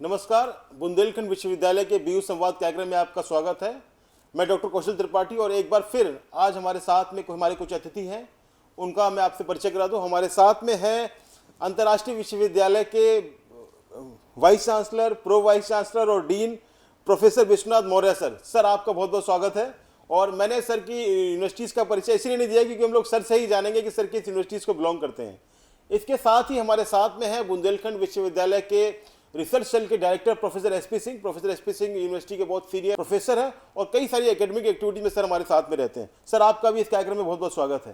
नमस्कार, बुंदेलखंड विश्वविद्यालय के बीयू संवाद कार्यक्रम में आपका स्वागत है। मैं डॉक्टर कौशल त्रिपाठी और एक बार फिर आज हमारे साथ में हमारे कुछ अतिथि हैं, उनका मैं आपसे परिचय करा दूं। हमारे साथ में है अंतर्राष्ट्रीय विश्वविद्यालय के vice chancellor, pro vice chancellor और dean professor Vishwanath Maurya sir. Sir, आपका बहुत बहुत स्वागत है। और मैंने सर की यूनिवर्सिटीज़ का परिचय इसलिए नहीं दिया क्योंकि हम लोग सर से ही जानेंगे कि सर किस यूनिवर्सिटीज़ को बिलोंग करते हैं। इसके साथ ही हमारे साथ में है बुंदेलखंड विश्वविद्यालय के रिसर्च सेल के director professor SP Singh. Professor SP Singh university के बहुत सीनियर प्रोफेसर हैं और कई सारी एकेडमिक एक्टिविटी में सर हमारे साथ में रहते हैं। सर, आपका भी इस कार्यक्रम में बहुत बहुत स्वागत है।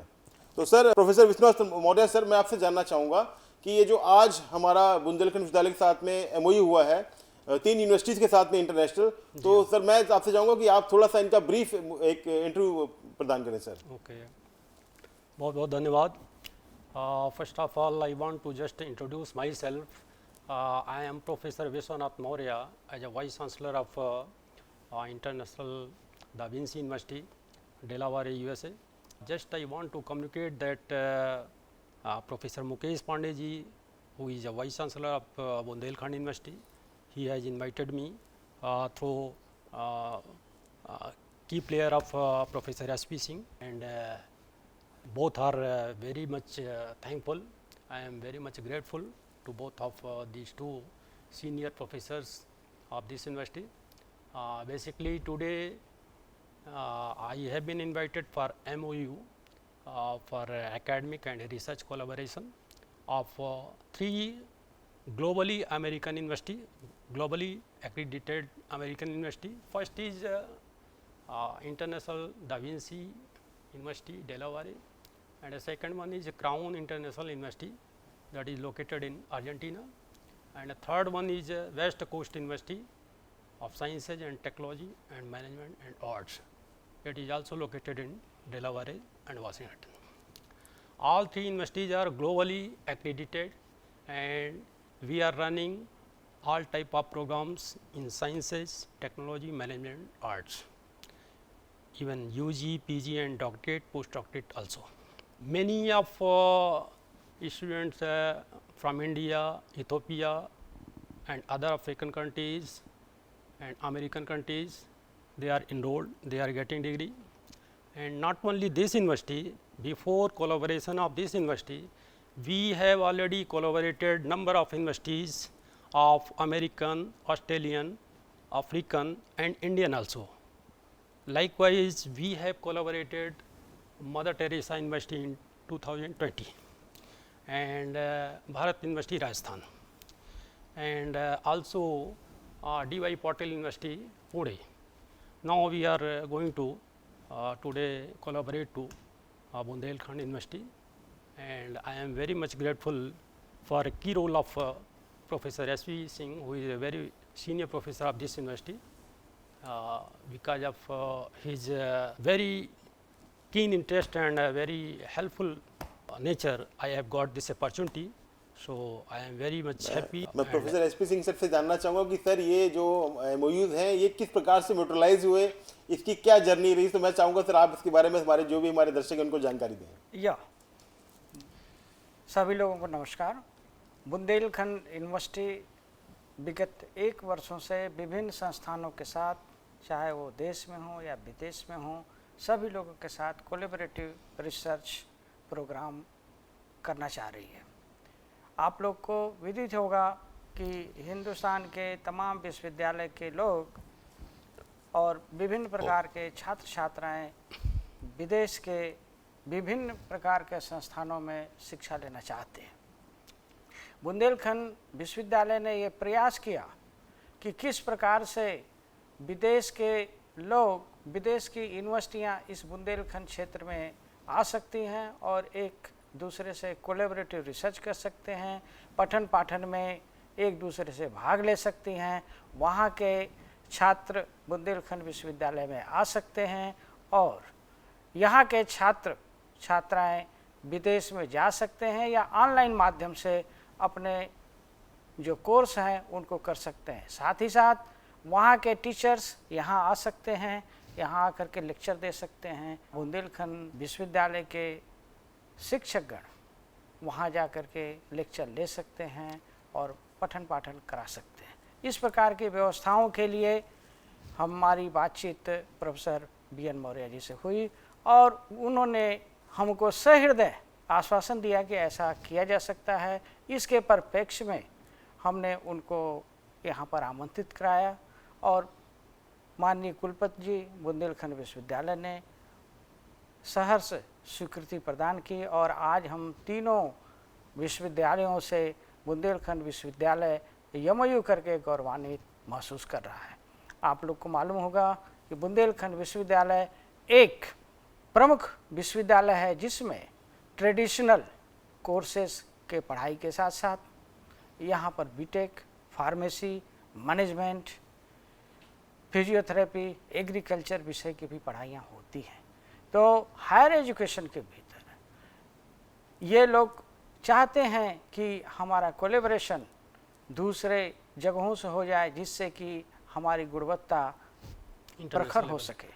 तो sir, professor Vishwanath Maurya sir, मैं आपसे जानना चाहूँगा कि ये जो आज हमारा बुंदेलखंड विश्वविद्यालय के साथ में एमओयू हुआ है 3 यूनिवर्सिटीज़ के साथ में इंटरनेशनल, तो सर मैं आपसे चाहूँगा कि आप थोड़ा सा इनका ब्रीफ एक इंटरव्यू प्रदान करें सर। ओके, बहुत बहुत धन्यवाद। First of all, I want to just introduce myself. I am Professor Vishwanath Maurya as a Vice Chancellor of International Da Vinci University, Delaware, USA. Just I want to communicate that Professor Mukesh Pandey ji, who is a Vice Chancellor of Bundelkhand University, he has invited me through key player of Professor S.P. Singh, and both are very much thankful. I am very much grateful to both of these two senior professors of this university. Basically today I have been invited for MOU for academic and research collaboration of 3 globally American university, globally accredited American university. First is International Da Vinci University, Delaware, and the second one is Crown International University, that is located in Argentina, and the third one is West Coast University of Sciences and Technology and Management and Arts, that is also located in Delaware and Washington. All 3 universities are globally accredited, and we are running all type of programs in sciences, technology, management, arts, even UG, PG and doctorate, postdoctorate also. Many of students from India, Ethiopia and other African countries and American countries, they are enrolled, they are getting degree. And not only this university, before collaboration of this university, we have already collaborated number of universities of American, Australian, African and Indian also. Likewise, we have collaborated Mother Teresa University in 2020 and Bharat University Rajasthan, and also D.Y. Patil University Pune. Now we are going to today collaborate to Bundelkhand University, and I am very much grateful for a key role of Professor S.V. Singh, who is a very senior professor of this university. Because of his very keen interest and very helpful nature, I have got this opportunity. So I am very much happy. मैं professor SP Singh sir से जानना चाहूँगा कि sir ये जो MoUs हैं ये किस प्रकार से न्यूट्रलाइज हुए, इसकी क्या जर्नी रही, तो मैं चाहूँगा सर आप इसके बारे में हमारे जो भी हमारे दर्शक हैं उनको जानकारी दें। या सभी लोगों को नमस्कार। बुंदेलखंड यूनिवर्सिटी विगत 1 वर्षों से विभिन्न संस्थानों के साथ, चाहे वो देश में हो या विदेश में हो, सभी लोगों के साथ कोलैबोरेटिव रिसर्च प्रोग्राम करना चाह रही है। आप लोग को विदित होगा कि हिंदुस्तान के तमाम विश्वविद्यालय के लोग और विभिन्न प्रकार के छात्र छात्राएं विदेश के विभिन्न प्रकार के संस्थानों में शिक्षा लेना चाहते हैं। बुंदेलखंड विश्वविद्यालय ने ये प्रयास किया कि किस प्रकार से विदेश के लोग, विदेश की यूनिवर्सिटियां इस बुंदेलखंड क्षेत्र में आ सकती हैं और एक दूसरे से कोलैबोरेटिव रिसर्च कर सकते हैं, पठन पाठन में एक दूसरे से भाग ले सकती हैं, वहाँ के छात्र बुंदेलखंड विश्वविद्यालय में आ सकते हैं और यहाँ के छात्र छात्राएं विदेश में जा सकते हैं या ऑनलाइन माध्यम से अपने जो कोर्स हैं उनको कर सकते हैं। साथ ही साथ वहाँ के टीचर्स यहाँ आ सकते हैं, यहाँ आकर के लेक्चर दे सकते हैं। बुंदेलखंड विश्वविद्यालय के शिक्षकगण वहाँ जा कर के लेक्चर ले सकते हैं और पठन पाठन करा सकते हैं। इस प्रकार की व्यवस्थाओं के लिए हमारी बातचीत प्रोफेसर BN मौर्य जी से हुई और उन्होंने हमको सहृदय आश्वासन दिया कि ऐसा किया जा सकता है। इसके परिप्रेक्ष्य में हमने उनको यहाँ पर आमंत्रित कराया और माननीय कुलपति जी बुंदेलखंड विश्वविद्यालय ने सहर्ष स्वीकृति प्रदान की और आज हम तीनों विश्वविद्यालयों से बुंदेलखंड विश्वविद्यालय MOU करके गौरवान्वित महसूस कर रहा है। आप लोग को मालूम होगा कि बुंदेलखंड विश्वविद्यालय एक प्रमुख विश्वविद्यालय है जिसमें ट्रेडिशनल कोर्सेस के पढ़ाई के साथ साथ यहाँ पर BTech, pharmacy, management, physiotherapy, agriculture विषय की भी पढ़ाइयाँ होती हैं। तो हायर एजुकेशन के भीतर ये लोग चाहते हैं कि हमारा कोलैबोरेशन दूसरे जगहों से हो जाए जिससे कि हमारी गुणवत्ता प्रखर हो सके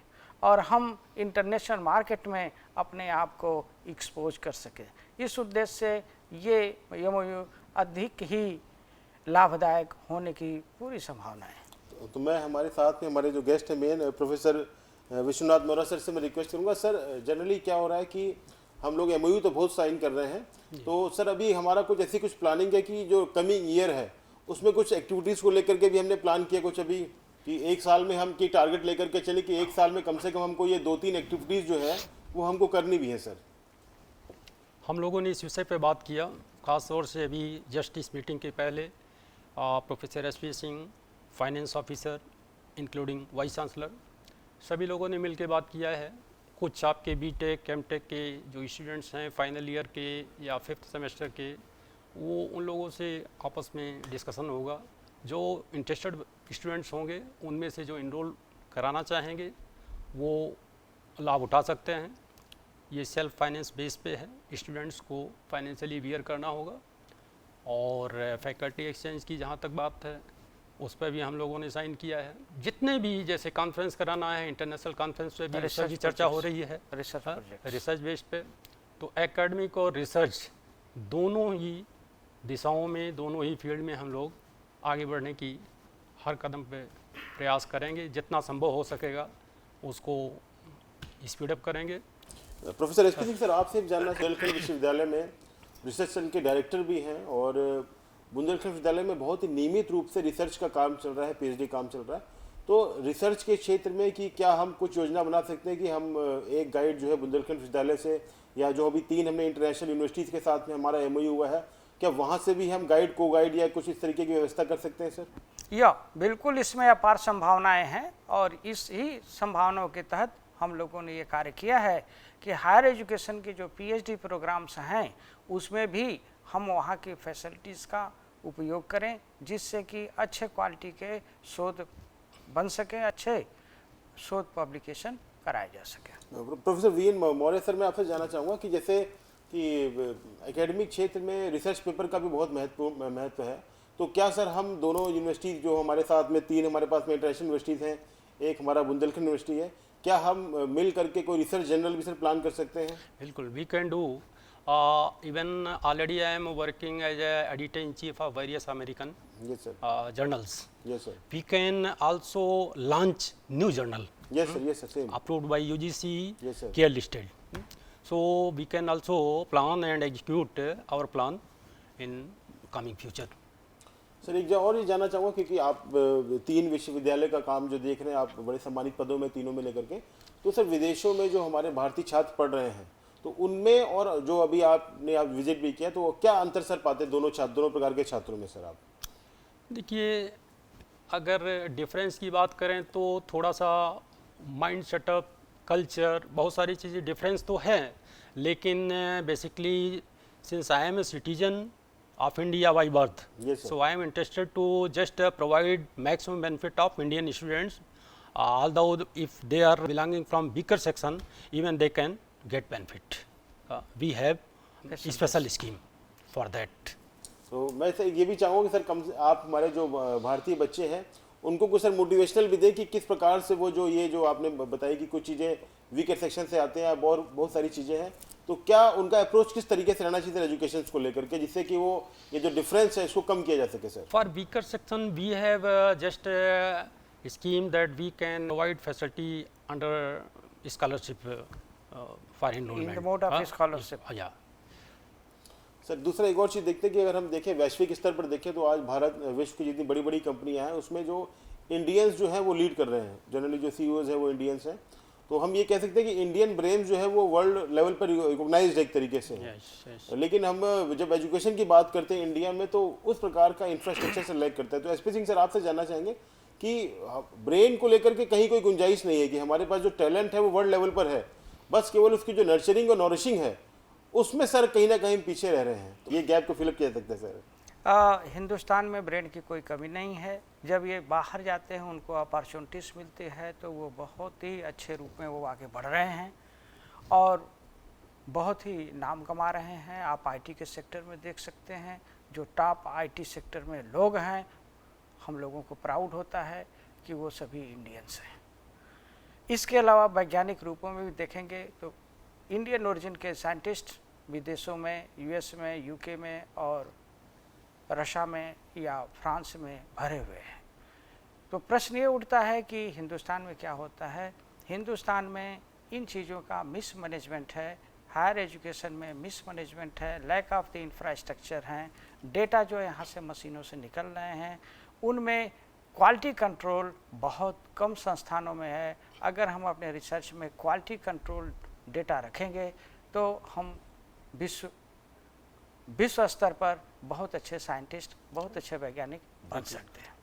और हम इंटरनेशनल मार्केट में अपने आप को एक्सपोज कर सकें। इस उद्देश्य से ये MOU अधिक ही लाभदायक होने की पूरी संभावना है। तो मैं हमारे साथ में हमारे जो गेस्ट हैं main professor Vishwanath Maurya sir से मैं रिक्वेस्ट करूंगा। सर जनरली क्या हो रहा है कि हम लोग MOU तो बहुत साइन कर रहे हैं, तो सर अभी हमारा कुछ ऐसी कुछ प्लानिंग है कि जो कमिंग ईयर है उसमें कुछ एक्टिविटीज़ को लेकर के भी हमने प्लान किया कुछ अभी कि एक साल में हम की टारगेट लेकर के चले कि एक साल में कम से कम हमको ये 2-3 एक्टिविटीज़ जो है वो हमको करनी भी है। सर हम लोगों ने इस विषय पे बात किया, ख़ास तौर से अभी जस्ट इस मीटिंग के पहले professor SP Singh, finance officer including vice chancellor, सभी लोगों ने मिलकर बात किया है। कुछ आपके BTech, M.Tech के जो स्टूडेंट्स हैं फाइनल ईयर के या 5th सेमेस्टर के, वो उन लोगों से आपस में डिस्कशन होगा। जो इंटरेस्टेड स्टूडेंट्स होंगे उनमें से जो इनरोल कराना चाहेंगे वो लाभ उठा सकते हैं। ये सेल्फ फाइनेंस बेस पे है, स्टूडेंट्स को फाइनेंशियली अवेयर करना होगा। और फैकल्टी एक्सचेंज की जहाँ तक बात है उस पर भी हम लोगों ने साइन किया है। जितने भी जैसे कॉन्फ्रेंस कराना है, इंटरनेशनल कॉन्फ्रेंस पे भी रिसर्च की चर्चा हो रही है, रिसर्च बेस्ड पे। तो एकेडमिक और रिसर्च दोनों ही दिशाओं में, दोनों ही फील्ड में हम लोग आगे बढ़ने की हर कदम पे प्रयास करेंगे। जितना संभव हो सकेगा उसको स्पीड अप करेंगे। प्रोफेसर SP सिंह सर, आपसे जानना बुंदेलखंड विश्वविद्यालय में रिसर्च सेल के डायरेक्टर भी हैं और बुंदेलखंड विश्वविद्यालय में बहुत ही नियमित रूप से रिसर्च का काम चल रहा है, PhD काम चल रहा है। तो रिसर्च के क्षेत्र में कि क्या हम कुछ योजना बना सकते हैं कि हम एक गाइड जो है बुंदेलखंड विश्वविद्यालय से या जो अभी 3 हमने इंटरनेशनल यूनिवर्सिटीज़ के साथ में हमारा MOU हुआ है, क्या वहाँ से भी हम गाइड को गाइड या कुछ इस तरीके की व्यवस्था कर सकते हैं? सर या बिल्कुल, इसमें अपार संभावनाएं हैं और इस ही संभावनाओं के तहत हम लोगों ने ये कार्य किया है कि हायर एजुकेशन के जो PhD प्रोग्राम्स हैं उसमें भी हम वहाँ की फैसिलिटीज़ का उपयोग करें जिससे कि अच्छे क्वालिटी के शोध बन सके, अच्छे शोध पब्लिकेशन कराए जा सके। प्रोफेसर VN मौर्य सर, मैं आपसे जानना चाहूँगा कि जैसे कि एकेडमिक क्षेत्र में रिसर्च पेपर का भी बहुत महत्व है, तो क्या सर हम दोनों यूनिवर्सिटी जो हमारे साथ में 3 हमारे पास में इंटरनेशनल यूनिवर्सिटीज़ हैं, एक हमारा बुंदेलखंड यूनिवर्सिटी है, क्या हम मिल करके कोई रिसर्च जर्नल भी सर प्लान कर सकते हैं? बिल्कुल, we can do. Even already I am working as a editor-in-chief of various American journals. Yes, sir. We can also launch new journal. Yes, sir. Yes, sir. Same. Approved by UGC, Yes, sir. care listed. So we can also plan and execute our plan in coming future. Sir एक और ये जानना चाहूँगा क्योंकि आप 3 विश्वविद्यालय का काम जो देख रहे हैं, आप बड़े सम्मानित पदों में तीनों में लेकर के, तो सर विदेशों में जो हमारे भारतीय छात्र पढ़ रहे हैं तो उनमें और जो अभी आप विजिट भी किया, तो क्या अंतर सर पाते दोनों प्रकार के छात्रों में? सर आप देखिए, अगर डिफरेंस की बात करें तो थोड़ा सा माइंड सेटअप, कल्चर, बहुत सारी चीज़ें डिफरेंस तो है, लेकिन basically since I am a citizen of India by birth. Yes, sir. So I am interested to just provide maximum benefit of Indian students. Although if they are belonging from weaker section, even they can get benefit. We have special scheme for that. तो मैं sir ये भी चाहूँगा कि sir कम से आप हमारे जो भारतीय बच्चे हैं उनको कुछ सर मोटिवेशनल भी दें कि किस प्रकार से वो जो ये जो आपने बताई कि कुछ चीज़ें वीकर सेक्शन से आते हैं और बहुत सारी चीज़ें हैं, तो क्या उनका अप्रोच किस तरीके से रहना चाहिए एजुकेशन को लेकर के, जिससे कि वो ये जो डिफरेंस है इसको कम किया जा सके sir? For weaker section, we have just a scheme that we can provide facility under scholarship for enrollment. In the mode of scholarship. Yeah. Sir दूसरा एक और चीज़ देखते हैं कि अगर हम देखें वैश्विक स्तर पर देखें तो आज भारत विश्व की जितनी बड़ी बड़ी कंपनियां हैं उसमें जो इंडियंस जो हैं वो लीड कर रहे हैं, जनरली जो सीईओज है वो इंडियंस हैं। तो हम ये कह सकते हैं कि इंडियन ब्रेन जो है वो वर्ल्ड लेवल पर रिकॉग्नाइज्ड एक तरीके से है। Yes. लेकिन हम जब एजुकेशन की बात करते हैं इंडिया में तो उस प्रकार का इंफ्रास्ट्रक्चर से लैग करता है। तो एसपी सिंह सर आपसे जानना चाहेंगे कि ब्रेन को लेकर के कहीं कोई गुंजाइश नहीं है कि हमारे पास जो टैलेंट है वो वर्ल्ड लेवल पर है, बस केवल उसकी जो नर्चरिंग और नॉरिशिंग है उसमें सर कहीं ना कहीं पीछे रह रहे हैं। तो ये गैप को फिलअप किया जा सकता है सर? हिंदुस्तान में ब्रेन की कोई कमी नहीं है। जब ये बाहर जाते हैं उनको अपॉर्चुनिटीज़ मिलती है तो वो बहुत ही अच्छे रूप में वो आगे बढ़ रहे हैं और बहुत ही नाम कमा रहे हैं। आप आईटी के सेक्टर में देख सकते हैं, जो टॉप आईटी सेक्टर में लोग हैं, हम लोगों को प्राउड होता है कि वो सभी इंडियंस हैं। इसके अलावा वैज्ञानिक रूपों में भी देखेंगे तो इंडियन ओरिजिन के साइंटिस्ट विदेशों में, यूएस में, यूके में और रशिया में या फ्रांस में भरे हुए हैं। तो प्रश्न ये उठता है कि हिंदुस्तान में क्या होता है। हिंदुस्तान में इन चीज़ों का मिस मैनेजमेंट है, हायर एजुकेशन में मिस मैनेजमेंट है, लैक ऑफ द इंफ्रास्ट्रक्चर हैं, डेटा जो यहाँ से मशीनों से निकल रहे हैं उनमें क्वालिटी कंट्रोल बहुत कम संस्थानों में है। अगर हम अपने रिसर्च में क्वालिटी कंट्रोल डेटा रखेंगे तो हम विश्व स्तर पर बहुत अच्छे साइंटिस्ट, बहुत अच्छे वैज्ञानिक बन सकते हैं।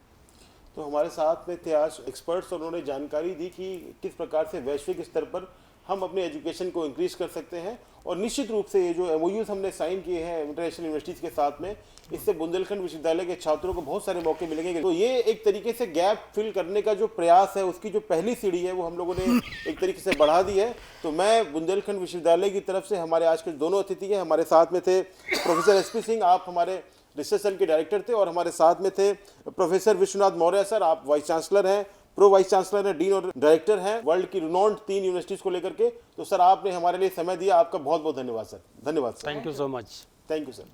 तो हमारे साथ में थे आज एक्सपर्ट्स और उन्होंने जानकारी दी कि किस प्रकार से वैश्विक स्तर पर हम अपने एजुकेशन को इंक्रीज कर सकते हैं। और निश्चित रूप से ये जो एमओयूज हमने साइन किए हैं इंटरनेशनल यूनिवर्सिटीज़ के साथ में, इससे बुंदेलखंड विश्वविद्यालय के छात्रों को बहुत सारे मौके मिलेंगे। तो ये एक तरीके से गैप फिल करने का जो प्रयास है उसकी जो पहली सीढ़ी है वो हम लोगों ने एक तरीके से बढ़ा दी है। तो मैं बुंदेलखंड विश्वविद्यालय की तरफ से हमारे आज के दोनों अतिथि हैं, हमारे साथ में थे प्रोफेसर एसपी सिंह, आप हमारे रिसर्च सेल के डायरेक्टर थे, और हमारे साथ में थे प्रोफेसर विश्वनाथ मौर्य सर, आप वाइस चांसलर हैं, प्रो वाइस चांसलर हैं, डीन और डायरेक्टर हैं वर्ल्ड की रिनोन्ड 3 यूनिवर्सिटीज़ को लेकर के। तो सर आपने हमारे लिए समय दिया, आपका बहुत बहुत धन्यवाद सर। धन्यवाद sir. Thank you so much. Thank you sir.